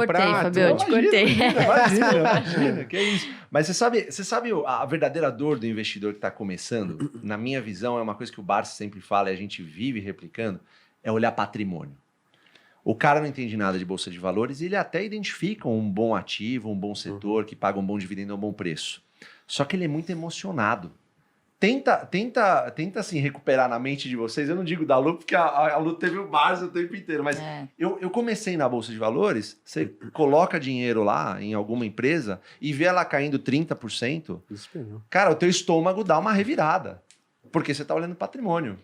Cortei, prato. Fabio, te cortei. Imagina, que é isso. Mas você sabe a verdadeira dor do investidor que está começando? Na minha visão, é uma coisa que o Barça sempre fala e a gente vive replicando, é olhar patrimônio. O cara não entende nada de bolsa de valores e ele até identifica um bom ativo, um bom setor, que paga um bom dividendo a um bom preço. Só que ele é muito emocionado. Tenta assim, recuperar na mente de vocês. Eu não digo da Lu, porque a Lu teve o Barça o tempo inteiro. Mas eu comecei na Bolsa de Valores, você coloca dinheiro lá em alguma empresa e vê ela caindo 30%. Cara, o teu estômago dá uma revirada. Porque você está olhando patrimônio.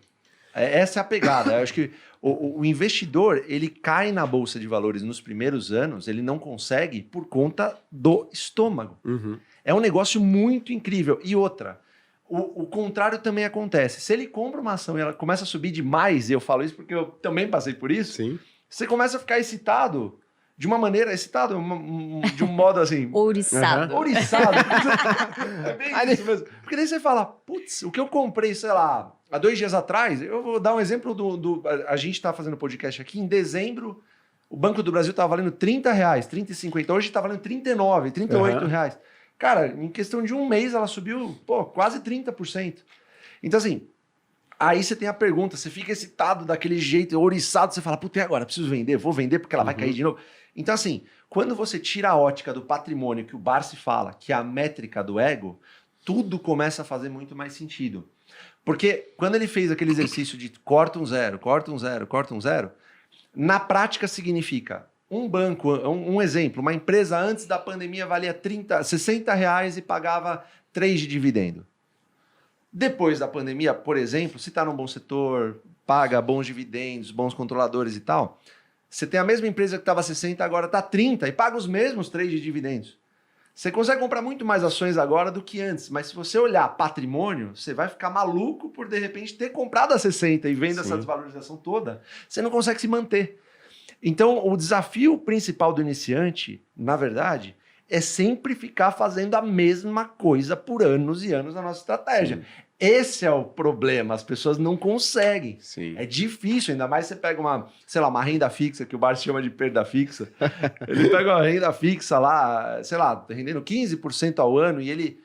Essa é a pegada. Eu acho que o investidor, ele cai na Bolsa de Valores nos primeiros anos, ele não consegue por conta do estômago. É um negócio muito incrível. E outra... O contrário também acontece. Se ele compra uma ação e ela começa a subir demais, e eu falo isso porque eu também passei por isso, Sim. Você começa a ficar excitado de uma maneira, de um modo assim... Ouriçado. Ouriçado. É bem isso mesmo. Porque daí você fala, putz, o que eu comprei, sei lá, há 2 dias atrás, eu vou dar um exemplo a gente está fazendo podcast aqui, em dezembro, o Banco do Brasil estava valendo R$30, R$30,50, hoje está valendo R$39, R$38. Cara, em questão de um mês ela subiu, quase 30%. Então, assim, aí você tem a pergunta, você fica excitado daquele jeito, ouriçado, você fala, puta, e agora? Preciso vender? Vou vender porque ela vai cair de novo. Então, assim, quando você tira a ótica do patrimônio que o Barsi fala, que é a métrica do ego, tudo começa a fazer muito mais sentido. Porque quando ele fez aquele exercício de corta um zero, corta um zero, corta um zero, na prática significa... Um banco, um exemplo, uma empresa antes da pandemia valia R$60 e pagava 3 de dividendo. Depois da pandemia, por exemplo, se está num bom setor, paga bons dividendos, bons controladores e tal, você tem a mesma empresa que estava 60, agora está 30 e paga os mesmos 3 de dividendos. Você consegue comprar muito mais ações agora do que antes, mas se você olhar patrimônio, você vai ficar maluco por, de repente, ter comprado a 60 e vendo essa desvalorização toda, você não consegue se manter. Então, o desafio principal do iniciante, na verdade, é sempre ficar fazendo a mesma coisa por anos e anos na nossa estratégia. Sim. Esse é o problema, as pessoas não conseguem. Sim. É difícil, ainda mais você pega uma renda fixa, que o Barça chama de perda fixa. Ele pega uma renda fixa lá, rendendo 15% ao ano e ele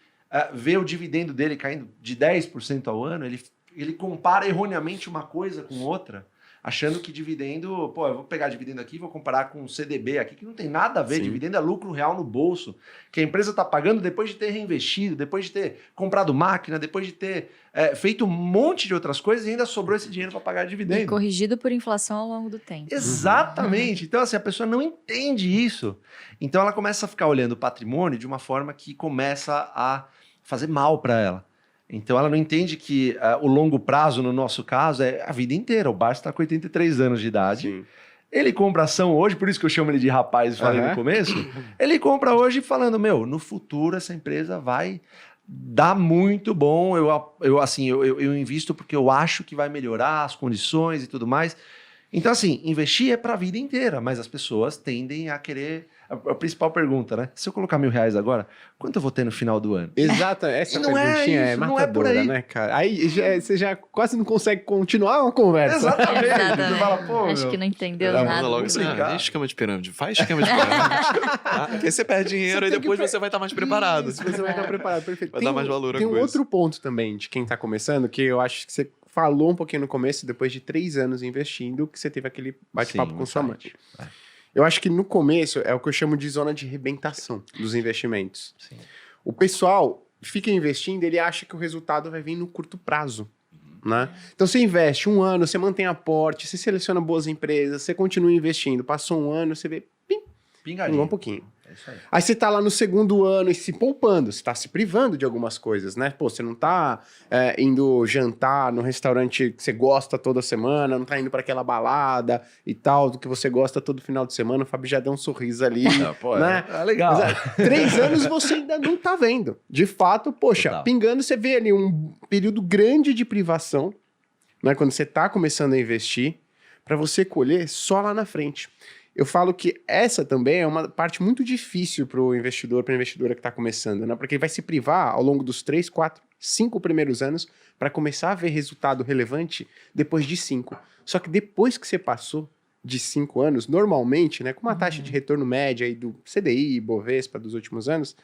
vê o dividendo dele caindo de 10% ao ano, ele compara erroneamente uma coisa com outra, achando que dividendo, eu vou pegar dividendo aqui, vou comparar com CDB aqui, que não tem nada a ver. Sim. Dividendo é lucro real no bolso, que a empresa está pagando depois de ter reinvestido, depois de ter comprado máquina, depois de ter feito um monte de outras coisas e ainda sobrou esse dinheiro para pagar dividendo. E corrigido por inflação ao longo do tempo. Exatamente. Então, assim, a pessoa não entende isso. Então, ela começa a ficar olhando o patrimônio de uma forma que começa a fazer mal para ela. Então, ela não entende que o longo prazo, no nosso caso, é a vida inteira. O Barça está com 83 anos de idade. Sim. Ele compra ação hoje, por isso que eu chamo ele de rapaz e falei no começo. Ele compra hoje falando, no futuro essa empresa vai dar muito bom. Eu invisto porque eu acho que vai melhorar as condições e tudo mais. Então, assim, investir é para a vida inteira, mas as pessoas tendem a querer... A principal pergunta, né? Se eu colocar R$1.000 agora, quanto eu vou ter no final do ano? Exato, essa perguntinha é matadora, né, cara? Aí você já quase não consegue continuar uma conversa. Exatamente. Você fala, acho que não entendeu nada. Logo assim, esquema de pirâmide. Faz esquema de pirâmide. Porque você perde dinheiro e depois você vai estar mais preparado. Isso, você vai estar preparado, perfeito. Vai dar mais valor à coisa. Tem um outro ponto também de quem está começando, que eu acho que você falou um pouquinho no começo, depois de 3 anos investindo, que você teve aquele bate-papo com sua mãe. Eu acho que no começo é o que eu chamo de zona de arrebentação dos investimentos. Sim. O pessoal fica investindo, ele acha que o resultado vai vir no curto prazo. Né? Então você investe 1 ano, você mantém aporte, você seleciona boas empresas, você continua investindo. Passou 1 ano, você vê, pingou um pouquinho. É isso aí você tá lá no 2º ano e se poupando, você tá se privando de algumas coisas, né? Você não tá indo jantar no restaurante que você gosta toda semana, não tá indo para aquela balada e tal, do que você gosta todo final de semana. O Fábio já deu um sorriso ali. Né? Legal. Mas, 3 anos você ainda não tá vendo. De fato, pingando, você vê ali um período grande de privação, né? Quando você tá começando a investir, para você colher só lá na frente. Eu falo que essa também é uma parte muito difícil para o investidor, para a investidora que está começando, né? Porque ele vai se privar ao longo dos 3, 4, 5 primeiros anos para começar a ver resultado relevante depois de 5. Só que depois que você passou, de 5 anos, normalmente, né, com uma taxa de retorno média aí do CDI, Bovespa dos últimos anos,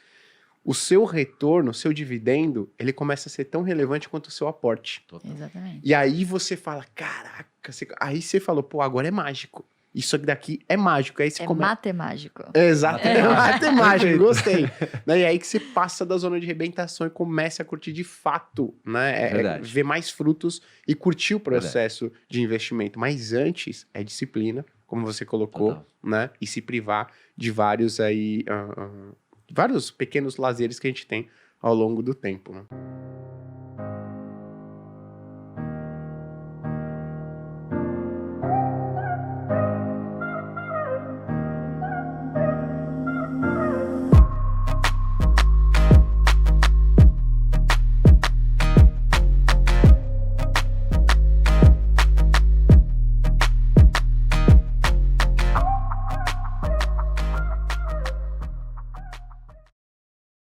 o seu retorno, o seu dividendo, ele começa a ser tão relevante quanto o seu aporte. Exatamente. E aí você fala, caraca, aí você falou, pô, agora é mágico. Isso daqui é mágico. Aí você matemágico. Exato, é matemágico, gostei. Né? E aí que você passa da zona de arrebentação e começa a curtir de fato, né? Ver mais frutos e curtir o processo de investimento. Mas antes é disciplina, como você colocou, né? E se privar de vários aí, vários pequenos lazeres que a gente tem ao longo do tempo, né?